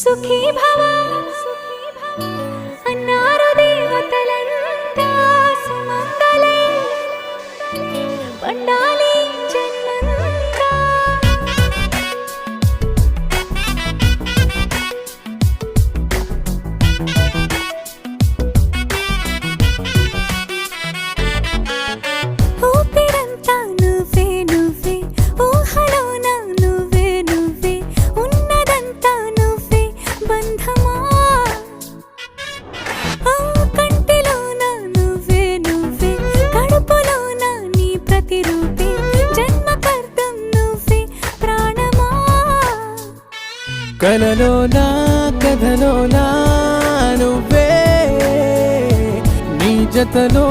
సుఖీ భవ అన్నారు దేవతలంతా సుమంగళే పండాలి జన్మంతా. ఊపిరంతా నువ్వే నువ్వే ఊహలోన నువ్వే నువ్వే ఉన్నదంతా నువ్వే బంధమా. కంటిలోన నువ్వే నువ్వే కడుపులోన నీ ప్రతిరూపే జన్మకర్తం నువ్వే ప్రాణమా. కలలోనా కథలోనా నువ్వే నీ జతలో